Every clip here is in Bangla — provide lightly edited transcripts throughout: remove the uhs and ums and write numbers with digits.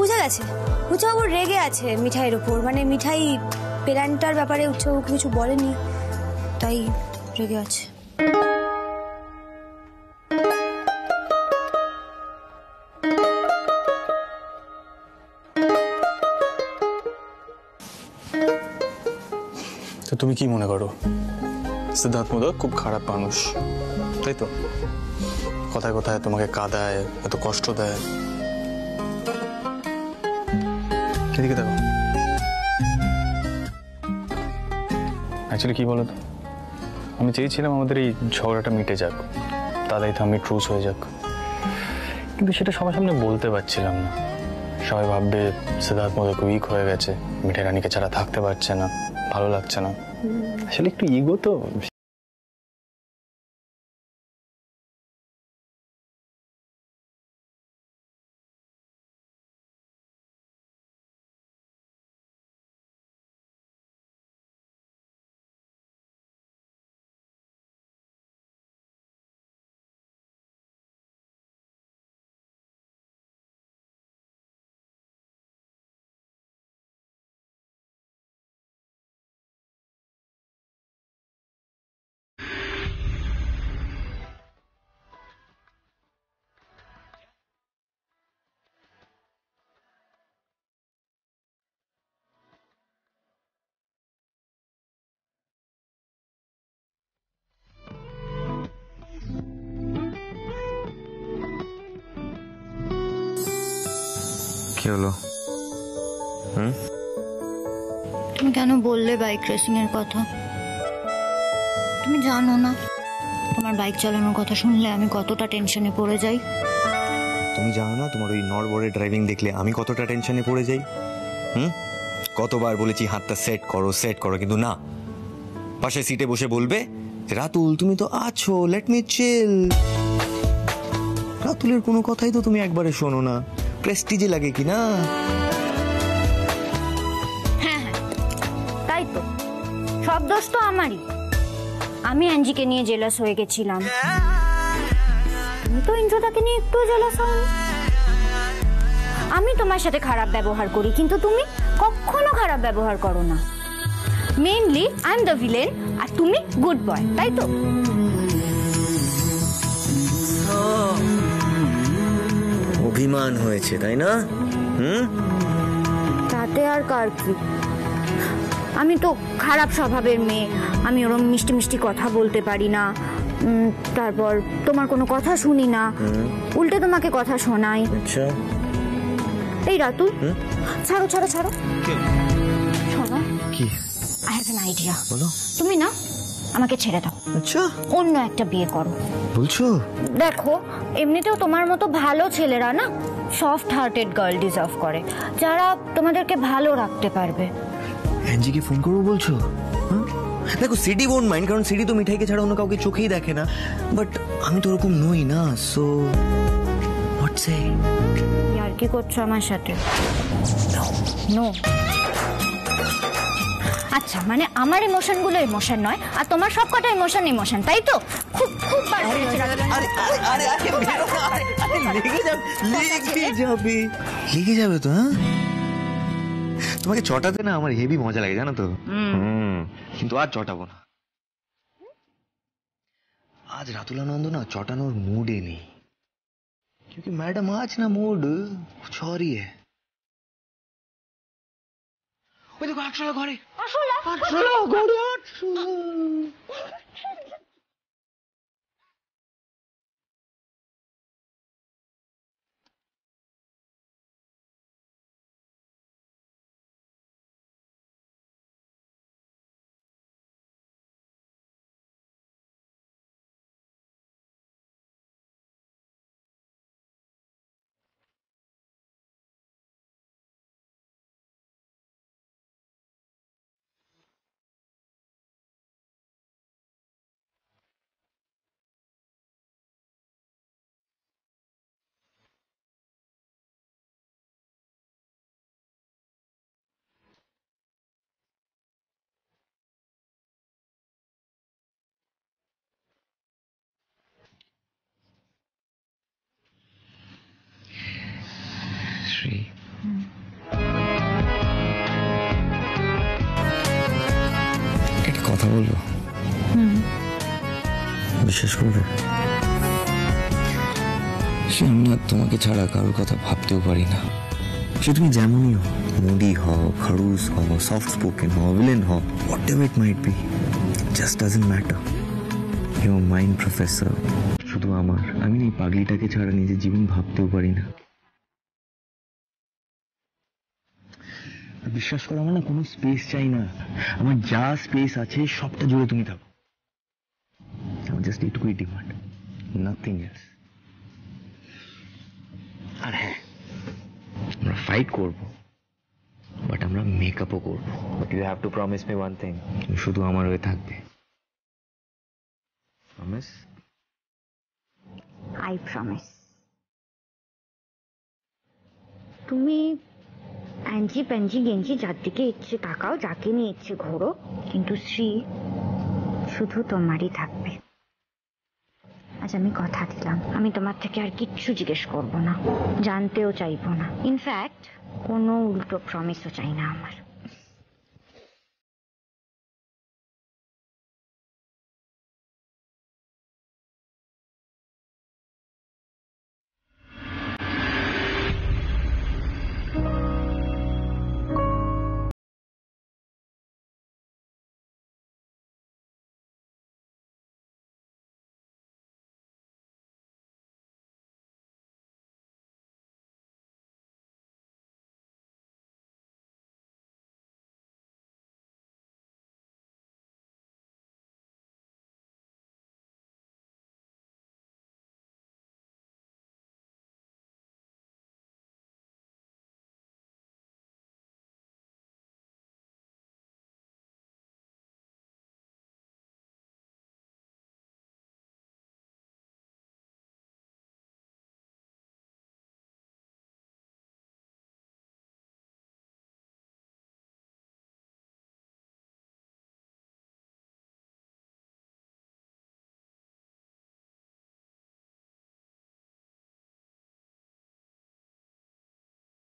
বুঝে গেছে, উৎসবাবু রেগে আছে মিঠাইয়ের উপর, মানে মিঠাই প্ল্যানটার ব্যাপারে উৎসবাবুকে কিছু বলেনি, তাই রেগে আছে। তো তুমি কি মনে করো সিদ্ধার্থ মোদক খুব খারাপ মানুষ, তাই তো? কথায় কথায় তোমাকে কাঁদায়, এত কষ্ট দেয়। এদিকে দেখো, অ্যাকচুয়ালি কি বলো তো, আমি চেয়েছিলাম আমাদের এই ঝগড়াটা মিটে যাক, তাদের আমি ট্রুস হয়ে যাক, কিন্তু সেটা সবার সামনে বলতে পারছিলাম না। সবাই ভাববে সিদ্ধার্থ মোদক উইক হয়ে গেছে, মিঠাই রানীকে ছাড়া থাকতে পারছে না, ভালো লাগছে না। আসলে একটু ইগো তো। কি হলো? তুমি কেন বললে বাইক রেসিং এর কথা? তুমি জানো না তোমার বাইক চালানোর কথা শুনলে আমি কতটা টেনশনে পড়ে যাই। তুমি জানো না তোমার ওই নড়বড়ে ড্রাইভিং দেখলে আমি কতটা টেনশনে পড়ে যাই। কতবার বলেছি হাতটা সেট করো, কিন্তু না, পাশে সিটে বসে বলবে রাতুল তুমি তো আছো, লেট মি চিল। রাতুলের কোনো কথাই তো তুমি একবারে শোনো না। প্রেস্টিজে লাগে কি না? হ্যাঁ হ্যাঁ, তাই তো, সব দোষ তো আমারই। আমি অ্যাঞ্জিকে নিয়ে জেলাস হয়ে গেছিলাম। তুমি তো ইন্দ্রদাকে নিয়ে একটু জেলাস হওনি। আমি তোমার সাথে খারাপ ব্যবহার করি, কিন্তু তুমি কখনো খারাপ ব্যবহার করো না। Mainly I am the villain আর তুমি গুড বয়, তাই তো? অভিমান হয়েছে তাই না? তাতে আর কার কি? আমি তো খারাপ স্বভাবের মেয়ে, আমি ওরম মিষ্টি মিষ্টি কথা বলতে পারি না। তারপর তোমার কোনো কথা শুনি না, উল্টে তোমাকে কথা শোনাই। আচ্ছা এই রাতুল, ছাড়ো ছাড়ো ছাড়ো, শোনো। কি? I have an idea. বলো। তুমি না আমাকে ছেড়ে দাও, আচ্ছা অন্য একটা বিয়ে করো। বলছো? দেখো, এমনিতেও তোমার মতো ভালো ছেলেরা না সফট হার্টেড গার্ল ডিজার্ভ করে, যারা তোমাদেরকে ভালো রাখতে পারবে। অ্যাঞ্জিকে ফোন করবো বলছো? দেখো সিডি ওন্ট মাইন্ড, কারণ সিডি তো মিঠাইকে ছাড়া অন্য কাউকে চোখেই দেখে না, বাট আমি তো ওরকম নই না, সো হোয়াট সে? আর কি করছো আমার সাথে? নো। আচ্ছা, মানে আমার ইমোশন গুলো ইমোশন নয়, আর তোমার সবকটা ইমোশন, তাই তো? খুব খুব লেগে যাবে তো। হ্যাঁ, তোমাকে চটাতে না আমার হেভি মজা লাগে, জানো তো। কিন্তু আজ চটাবো না। आज रातुलानंद ना चौटानोर मूड ही नहीं, क्योंकि मैडम आज ना मूड कुछ और ही है। देखो 800 घरे, 800 घरे, 800। একটা কথা বলবো, বিশ্বাস করবে? আমি না তোমাকে ছাড়া কারোর কথা ভাবতেও পারি না। সে তুমি যেমনই হও, মুডি হও, খড়ুস হও, সফট স্পোকেন হও, ভিলেন হও, whatever it might be, just doesn't matter. You mind professor. শুধু আমার, আমি এই পাগলিটাকে ছাড়া নিজের জীবন ভাবতেও পারি না। বিশ্বাস করো, আমার না কোনো স্পেস চাই না। আমার যা স্পেস আছে সবটা জুড়ে তুমি থাকো। আমার জাস্ট এটুকুই ডিমান্ড, নাথিং এলস। আর হ্যাঁ, আমরা ফাইট করব, বাট আমরা মেকআপও করব। But you have to promise me one thing, শুধু আমার হয়ে থাকবে। প্রমিস? I promise. তুমি অ্যাঞ্জি প্যাঞ্জি গেঞ্জি যার দিকে ইচ্ছে তাকাও, যাকে নিয়ে ইচ্ছে ঘোরো, কিন্তু শ্রী শুধু তোমারই থাকবে। আজ আমি কথা দিলাম, আমি তোমার থেকে আর কিচ্ছু জিজ্ঞেস করবো না, জানতেও চাইবো না। ইনফ্যাক্ট কোনো উল্টো প্রমিসও চাই না আমার।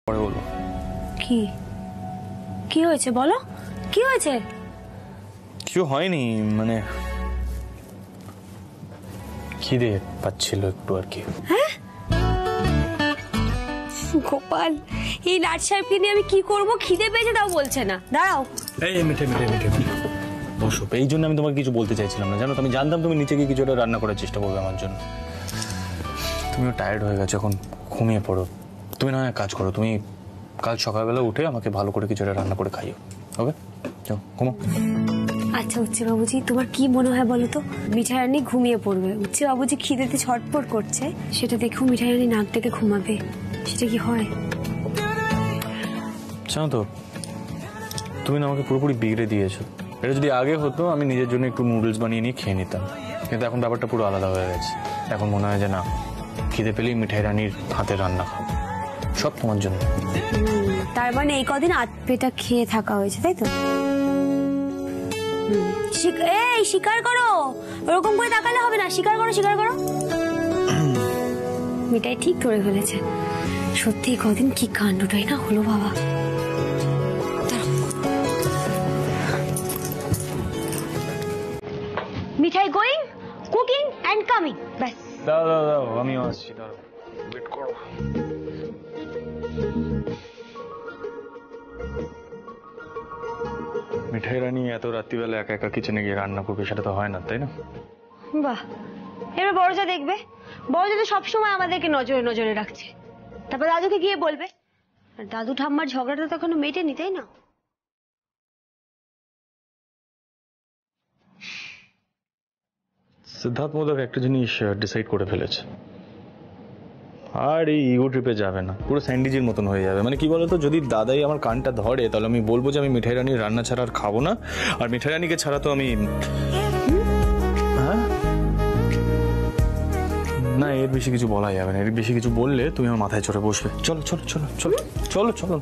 পরে বলবো। কি কি হয়েছে বলো, কি হয়েছে? কিছু হয়নি, মানে খিদে পাচ্ছিল একটু আর কি। হ্যাঁ গোপাল, এই লাট সাহেবকে নিয়ে আমি কি করব? খিদে পেয়েছে তাও বলছে না। দাঁড়াও, এই মিঠে মিঠে মিঠে বসো। এই জন্য আমি তোমাকে কিছু বলতে চাইছিলাম না, জানো তো। আমি জানতাম তুমি নিচে গিয়ে কিছু একটা রান্না করার চেষ্টা করবে আমার জন্য। তুমিও টায়ার্ড হয়ে গেছো, এখন ঘুমিয়ে পড়ো। তুমি না এক কাজ করো, তুমি কাল সকালবেলা উঠে আমাকে ভালো করে কিছু একটা রান্না করে খাইও, ওকে? যাও ঘুমো। আচ্ছা উচ্চে বাবুজি, তোমার কি মনে হয় বলো তো? মিঠাই রানী ঘুমিয়ে পড়বে, উচ্চে বাবুজি খিদেতে ছটফট করছে, সেটা দেখেও মিঠাই রানী নাক ডেকে ঘুমাবে, সেটা কি হয়? জানো তো, তুমি না আমাকে পুরোপুরি বিগড়ে দিয়েছো। এটা যদি আগে হতো আমি নিজের জন্য একটু নুডলস বানিয়ে নিয়ে খেয়ে নিতাম, কিন্তু এখন ব্যাপারটা পুরো আলাদা হয়ে গেছে। এখন মনে হয় যে না, খিদে পেলেই মিঠাই রানীর হাতে রান্না খাবো, সব তোমার জন্য। তার মানে এই কদিন আতপেটা খেয়ে থাকা হয়েছে, তাই তো? এই স্বীকার করো, ওরকম করে তাকালে হবে না। স্বীকার করো, স্বীকার করো। মিঠাই ঠিক করে ফেলেছে। সত্যি কদিন কি কাণ্ডটাই না হলো বাবা। মিঠাই গোয়িং, কুকিং এন্ড কামিং। ব্যাস। দাও দাও দাও, আমিও আসছি, দাঁড়াও, ওয়েট করো। মিঠাই রানী এত রাত্রিবেলা একা একা কিচেনে গিয়ে রান্না করবে, সেটা তো হয় না, তাই না? বাহ, এবার বড়জা দেখবে। বড়জা তো সবসময় আমাদেরকে নজরে নজরে রাখছে। তারপর দাদুকে গিয়ে বলবে। আর দাদু ঠাম্মার ঝগড়াটা তো এখনো মেটেনি, তাই না? সিদ্ধার্থ মোদক একটা জিনিস ডিসাইড করে ফেলেছে, আর এই ইগো ট্রিপে যাবে না, পুরো স্যান্ডউইচের মতন হয়ে যাবে। মানে কি বলতো, যদি দাদাই আমার কানটা ধরে তাহলে আমি বলবো যে আমি মিঠাই রানীর রান্না ছাড়া আর খাবো না, আর মিঠাই রানীকে ছাড়া তো আমি না, এর বেশি কিছু বলা যাবে না। এর বেশি কিছু বললে তুমি আমার মাথায় চড়ে বসবে। চলো চলো চলো চলো চলো চলো।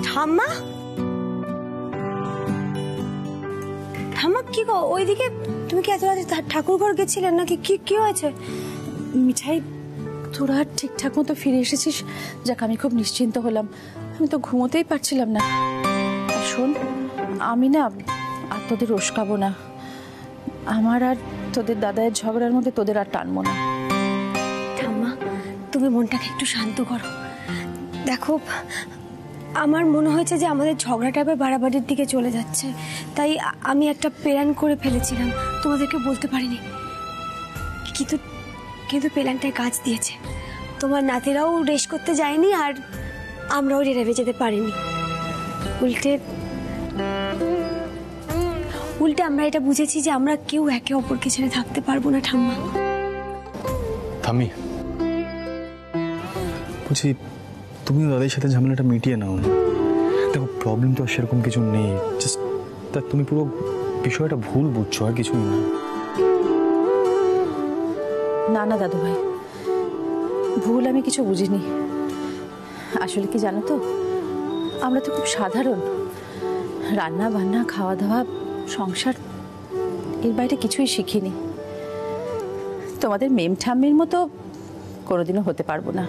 ঠাম্মা, ঠাম্মা কি গো ওইদিকে? তুমি কি এত রাতে ঠাকুর ঘর গেছিলেন নাকি? কি কি হয়েছে? মিঠাই, তোরা ঠিকঠাক মতো ফিরে এসেছিস, যাক আমি খুব নিশ্চিন্ত হলাম। আমি তো ঘুমোতেই পারছিলাম না। আর শোন, আমি না আর তোদের রোষকাবো না। আমার আর তোদের দাদায়ের ঝগড়ার মধ্যে তোদের আর টানবো না। ঠাম্মা, তুমি মনটাকে একটু শান্ত করো। দেখো, আমার মনে হয়েছে যে আমাদের ঝগড়াটা এবার বাড়াবাড়ির দিকে চলে যাচ্ছে, তাই আমি একটা প্ল্যান করে ফেলেছিলাম, তোমাদেরকে বলতে পারিনি। কিন্তু কিন্তু প্ল্যানটায় কাজ দিয়েছে। তোমার নাতিরাও রেস করতে যায়নি, আর আমরাও রেরাবে যেতে পারিনি। উল্টে আমরা এটা বুঝেছি যে আমরা কেউ একে অপরকে ছেড়ে থাকতে পারবো না। ঠাম্মা, থামি, বলছি তুমি দাদার সাথে ঝামেলাটা মিটিয়ে নাও না। দেখো, প্রবলেম তো সেরকম কিছু নেই, জাস্ট তা তুমি পুরো বিষয়টা ভুল বুঝছো, আর কিছুই না। না না দাদু ভাই, ভুল আমি কিছু বুঝিনি। আসলে কি জানো তো, আমরা তো খুব সাধারণ, রান্না বান্না, খাওয়া দাওয়া, সংসার, এর বাইরে কিছুই শিখিনি। তোমাদের মেম ঠাম্মির মতো কোনোদিনও হতে পারবো না।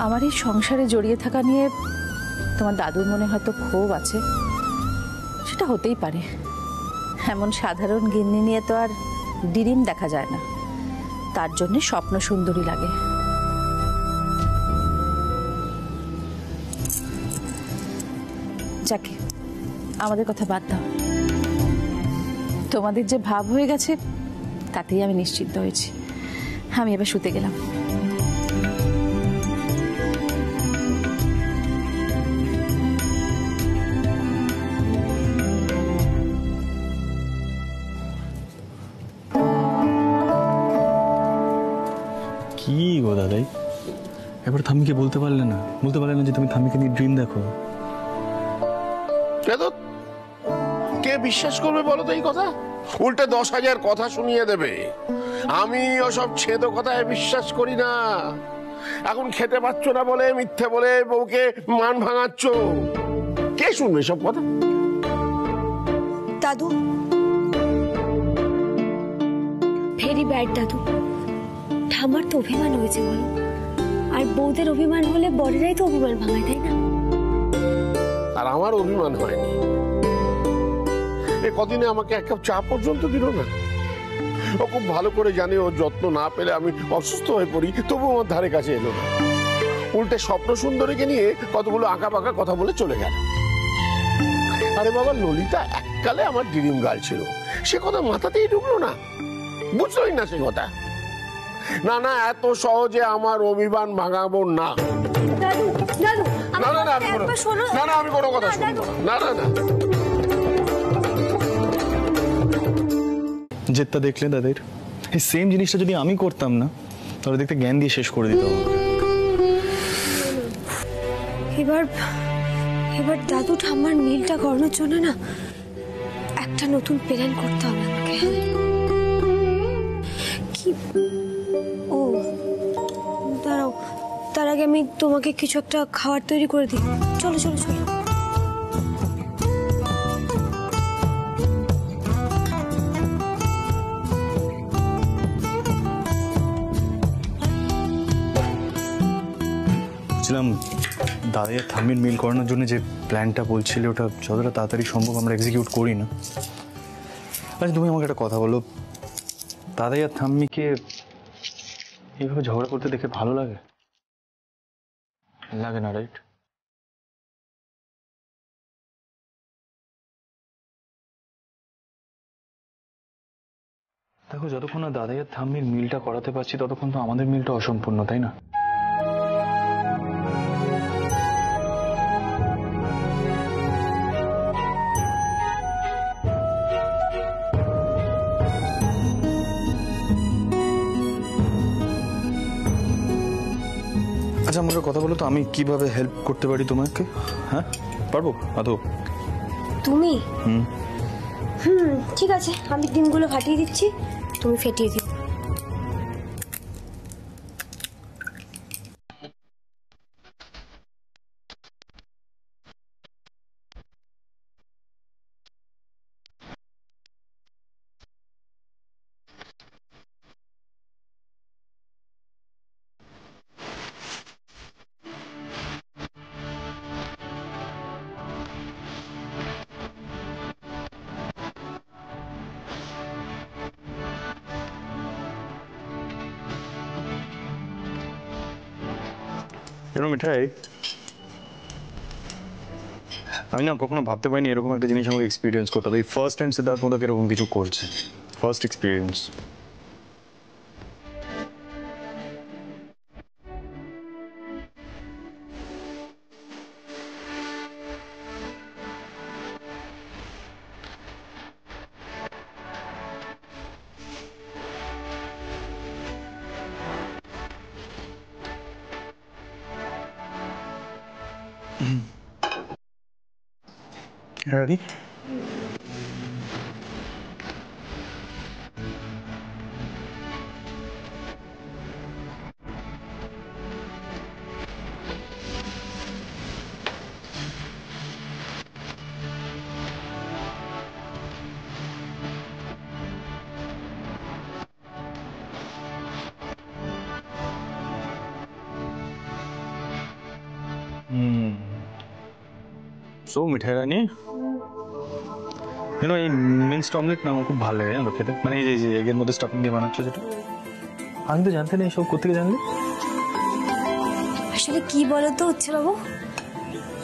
আমার এই সংসারে জড়িয়ে থাকা নিয়ে তোমার দাদুর মনে হয়তো ক্ষোভ আছে, সেটা হতেই পারে। এমন সাধারণ গিন্নি নিয়ে তো আর ডিরিম দেখা যায় না, তার জন্য স্বপ্ন সুন্দরী লাগে। যাকে আমাদের কথা বাদ দাও, তোমাদের যে ভাব হয়ে গেছে তাতেই আমি নিশ্চিন্ত হয়েছি। আমি এবার শুতে গেলাম। কি গো দাদাই, এবার থামিকে বলতে পারলে না যে তুমি থামিকে নিয়ে ড্রিম দেখো? কে বিশ্বাস করবে বলো তো এই কথা? উল্টে 10,000 কথা শুনিয়ে দেবে। আমি ওসব ছেদ কথায় বিশ্বাস করি না। এখন খেতে পাচ্ছ না বলে মিথ্যে বলে বউকে মান ভাঙাচ্ছ, কে শুনবে সব কথা? দাদু, ভেরি ব্যাড দাদু। ঠাম্মার তো অভিমান হয়েছে বলো, আর বউদের অভিমান হলে বড়রাই তো অভিমান ভাঙায়, তাই না? আর আমার অভিমান হয়নি। এ কদিনে আমাকে এক কাপ চা পর্যন্ত দিল না। ও খুব ভালো করে জানে ওর যত্ন না পেলে আমি অসুস্থ হয়ে পড়ি, তবু আমার ধারে কাছে এলো না। উল্টে স্বপ্ন সুন্দরীকে নিয়ে কতগুলো আঁকা পাকা কথা বলে চলে গেল। আরে বাবা, ললিতা এককালে আমার ড্রিম গার্ল ছিল, সে কথা মাথাতেই ঢুকলো না, বুঝলোই না সে কথা। না না, এত সহজে আমার অভিমান ভাঙাবো না। দাদু, দাদু, না না না, আমি কোনো কথা শুনবো না। না না না, জেদটা দেখলে দাদের, এই সেম জিনিসটা যদি আমি করতাম না, তাহলে দেখতে জ্ঞান দিয়ে শেষ করে দিত। এবার দাদু ঠাম্মার মিলটা করানোর জন্য না একটা নতুন প্ল্যান করতে হবে আমাকে। কি? ও দাঁড়াও, তার আগে আমি তোমাকে কিছু একটা খাবার তৈরি করে দিই। চলো চলো চলো। বলছিলাম, দাদাইয়া থামির মিল করানোর জন্য যে প্ল্যানটা বলছিলে, ওটা যতটা তাড়াতাড়ি সম্ভব আমরা এক্সিকিউট করি না। আচ্ছা, তুমি আমাকে একটা কথা বলো, দাদাইয়া থাম্মিকে এইভাবে ঝগড়া করতে দেখে ভালো লাগে? লাগে না, রাইট? দেখো, যতক্ষণ না দাদাইয়া থাম্মির মিলটা করাতে পারছি ততক্ষণ তো আমাদের মিলটা অসম্পূর্ণ, তাই না? আচ্ছা, আমাকে কথা বলো তো, আমি কিভাবে হেল্প করতে পারি তোমাকে? হ্যাঁ, পারবো আদৌ? তুমি? ঠিক আছে, আমি ডিমগুলো ফাটিয়ে দিচ্ছি, তুমি ফেটিয়ে দিও। এরকম মিঠাই আমি না কখনো ভাবতে পারিনি এরকম একটা জিনিস আমাকে এক্সপিরিয়েন্স করতে হবে। এই ফার্স্ট টাইম সিদ্ধার্থ মধ্যে এরকম কিছু করছে, ফার্স্ট এক্সপিরিয়েন্স। Ready? So, মিঠাই রানী এই মিন্সড অমলেট না আমার খুব ভালো লাগে জানো খেতে, মানে এই যে এগের মধ্যে স্টাফিং দিয়ে বানাচ্ছ যেটা। আমি তো জানতে না এসব কোথেকে জানলে? আসলে কি বলতো হচ্ছে বাবু,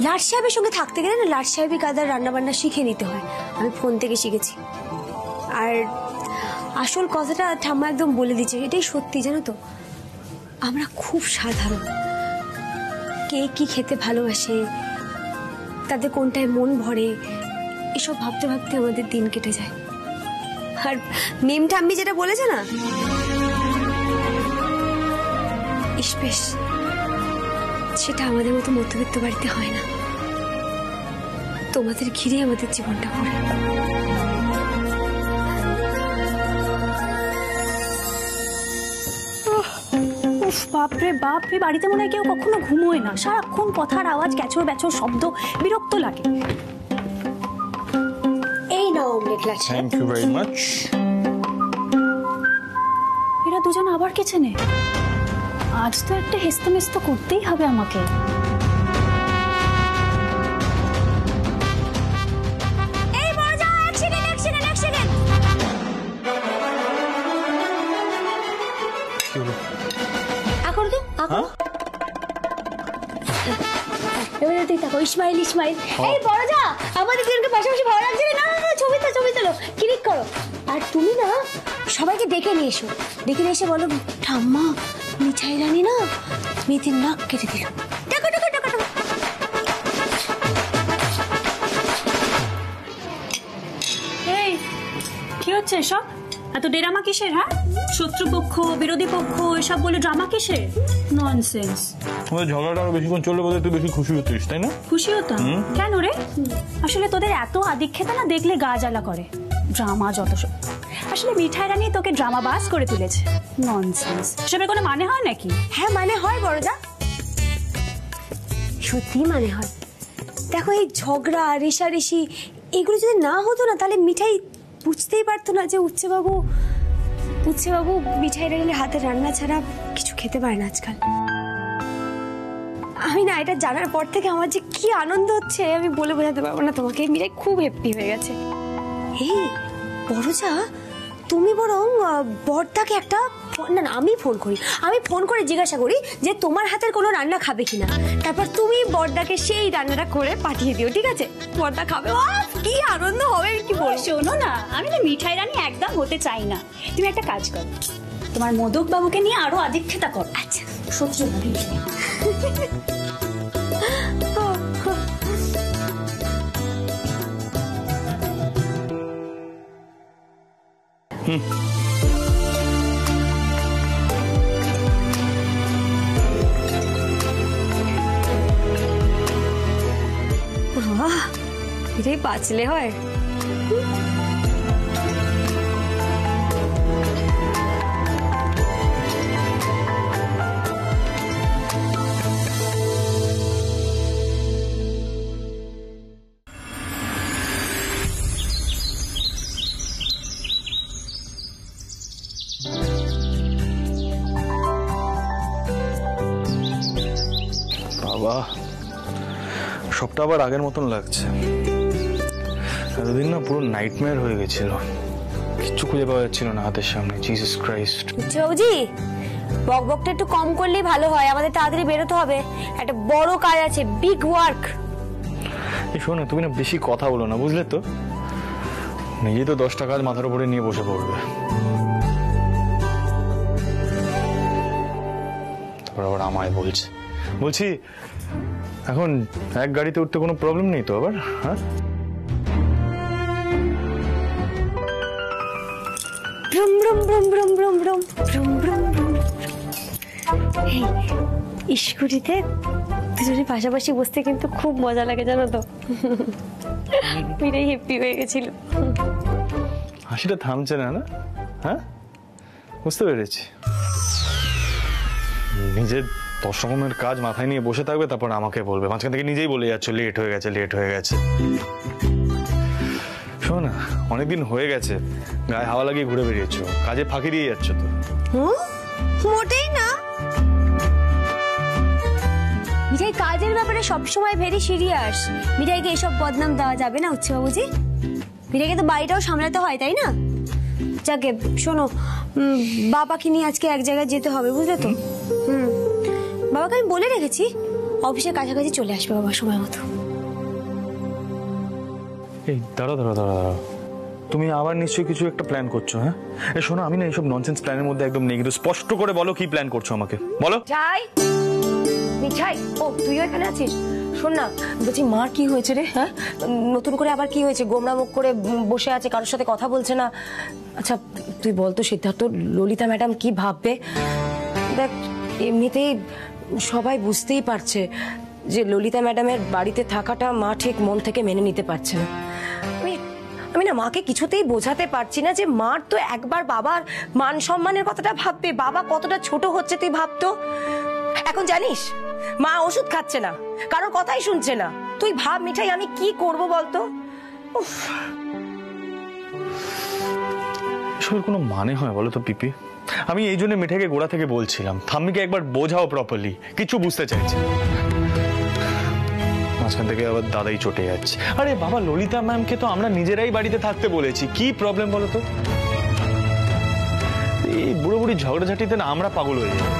লাট সাহেবের সঙ্গে থাকতে গেলে না লাট সাহেবই কাদার রান্না বান্না শিখে নিতে হয়। আমি ফোন থেকে শিখেছি। আর আসল কথাটা ঠাম্মা একদম বলে দিচ্ছে, এটাই সত্যি জানো তো। আমরা খুব সাধারণ, কে কি খেতে ভালোবাসে, তাদের কোনটায় মন ভরে, এসব ভাবতে ভাবতে আমাদের দিন কেটে যায়। আর মিম ঠাম্মি যেটা বলেছে না, বেশ সেটা আমাদের মতো মধ্যবিত্ত বাড়িতে হয় না। তোমাদের ঘিরে আমাদের জীবনটা ভরে। উফ, বাপরে বাপরে, বাড়িতে মনে হয় কেউ কখনো ঘুমোয় না, সারাক্ষণ কথার আওয়াজ, ক্যাচর ব্যাচর শব্দ, বিরক্ত লাগে। এই নাও অমলেট লাট সাহেব। Thank you very much. এরা দুজন আবার কে চেনে? আজ তো একটা হেস্তে মেস্তে করতেই হবে আমাকে। ইসমাইল ইসমাইল, এই বড় যা, আমাদের দুজনকে পাশাপাশি ভালো লাগছে না? না না, ছবি তোলো, ক্লিক করো। আর তুমি না সবাইকে ডেকে নিয়ে এসো, ডেকে নিয়ে এসে বলো ঠাম্মা মিঠাই রানী না মেয়েদের নাক কেটে দিল। টাকা টাকা টাকা টাকা। এই কি হচ্ছে এসব? এত ড্রামা কিসের? হ্যাঁ, শত্রুপক্ষ বিরোধী পক্ষ এসব বলে ড্রামা কিসের? ননসেন্স। আমাদের ঝগড়াটা আরো বেশিক্ষণ চললে বোধহয় তুই বেশি খুশি হতিস, তাই না? খুশি হতাম কেন রে? আসলে তোদের এত আদিক্ষেতা না দেখলে গা জ্বালা করে। ড্রামা যত সব, আসলে মিঠাই রানী তোকে ড্রামা বাস করে তুলেছে। ননসেন্স, সেটার কোনো মানে হয় নাকি? হ্যাঁ মানে হয় বড়দা, সত্যি মানে হয়। দেখো এই ঝগড়া রেশারেশি এগুলো যদি না হতো না, তাহলে মিঠাই বুঝতেই পারতো না যে উচ্ছেবাবু মিঠাই রানীর হাতের রান্না ছাড়া কিছু খেতে পারে না আজকাল। আমি না এটা জানার পর থেকে আমার যে কি আনন্দ হচ্ছে আমি বলে বোঝাতে পারবো না তোমাকে। মিঠাই খুব হ্যাপি হয়ে গেছে। এই বড়জা, তুমি বরং বড়দাকে একটা না আমি ফোন করে জিজ্ঞাসা করি যে তোমার হাতের কোনো রান্না খাবে কিনা। তারপর তুমি বড়দাকে সেই রান্নাটা করে পাঠিয়ে দিও, ঠিক আছে? বড়দা খাবে, কি আনন্দ হবে কি বল। শোনো না, আমি না মিঠাই রানী একদম হতে চাই না। তুমি একটা কাজ করো, তোমার মোদক বাবুকে নিয়ে আরো আদিক্ষেতা করো। আচ্ছা সত্যি এটাই বাঁচলে হয়। বাবা, সবটা আবার আগের মতন লাগছে। এতদিন না পুরো নাইটমেয়ার হয়ে গেছিল, কিচ্ছু খুঁজে পাওয়া যাচ্ছিল না হাতের সামনে। Jesus Christ. বাবুজি, বকবকটা একটু কম করলেই ভালো হয়, আমাদের তাড়াতাড়ি বেরোতে হবে, একটা বড় কাজ আছে, বিগ ওয়ার্ক। এই শোনো, তুমি না বেশি কথা বলো না, বুঝলে তো? নিজে তো 10টা কাজ মাথার উপরে নিয়ে বসে পড়বে, তারপর আবার আমায় বলছি এখন এক গাড়িতে উঠতে কোনো প্রবলেম নেই তো আবার? হ্যাঁ, ব্রুম ব্রুম ব্রুম ব্রুম ব্রুম ব্রুম ব্রুম ব্রুম ব্রুম। এই স্কুটিতে দুজনে পাশাপাশি বসতে কিন্তু খুব মজা লাগে, জানো তো? মিঠাই হ্যাপি হয়ে গেছিল। হাসিটা থামছে না, না? হ্যাঁ, বুঝতে পেরেছি। নিজের 10 রকমের কাজ মাথায় নিয়ে বসে থাকবে, তারপর আমাকে বলবে, মাঝখান থেকে নিজেই বলে যাচ্ছ লেট হয়ে গেছে। শোনো না, অনেকদিন হয়ে গেছে গায়ে হাওয়া লাগিয়ে ঘুরে বেরিয়েছো, কাজে ফাঁকি দিয়ে যাচ্ছ তো। মোটেই না। মিঠাই কাজের ব্যাপারে সবসময় ভেরি সিরিয়াস। মিঠাইকে এসব বদনাম দেওয়া যাবে না, উচ্ছে বাবুজি। মিঠাইকে তো বাড়িটাও সামলাতে হয়, তাই না? যাকে শোনো, বাবাকে নিয়ে আজকে এক জায়গায় যেতে হবে, বুঝলে তো? বাবাকে আমি বলে রেখেছি অফিসের কাছাকাছি চলে আসবে বাবা সময় মতো। এই দাঁড়াও, তুমি আবার নিশ্চয়ই কিছু একটা প্ল্যান করছো। হ্যাঁ, এই শোনো, আমি না এইসব ননসেন্স প্ল্যানের মধ্যে একদম নেই, কিন্তু স্পষ্ট করে বলো কি প্ল্যান করছো আমাকে বলো। যাই মিঠাই, ও তুইও এখানে আছিস? শোন না, বলছি মার কি হয়েছে রে? হ্যাঁ, নতুন করে আবার কি হয়েছে? গোমরা মুখ করে বসে আছে, কারোর সাথে কথা বলছে না। আচ্ছা তুই বলতো সিদ্ধার্থ, ললিতা ম্যাডাম কি ভাববে? দেখ, এমনিতেই সবাই বুঝতেই পারছে যে ললিতা ম্যাডামের বাড়িতে থাকাটা মা ঠিক মন থেকে মেনে নিতে পারছে না। আমি না মাকে কিছুতেই বোঝাতে পারছি না যে মার তো একবার বাবার মান সম্মানের কথাটা ভাববে। বাবা কতটা ছোট হচ্ছে তুই ভাবতো। এখন জানিস মা ওষুধ খাচ্ছে না, কারোর কথাই শুনছে না। তুই ভাব মিঠাই, আমি কি করব বলতো? এসবের কোনো মানে হয় বলো তো পিপি? আমি এই জন্য মিঠাইকে গোড়া থেকে বলছিলাম, ঠাম্মিকে একবার বোঝাও প্রপারলি, কিছু বুঝতে চাইছে। মাঝখান থেকে আবার দাদাই চটে যাচ্ছে। আরে বাবা, ললিতা ম্যামকে তো আমরা নিজেরাই বাড়িতে থাকতে বলেছি, কি প্রবলেম বলো তো? এই বুড়ো বুড়ি ঝগড়াঝাটিতে না আমরা পাগল হয়ে যাই।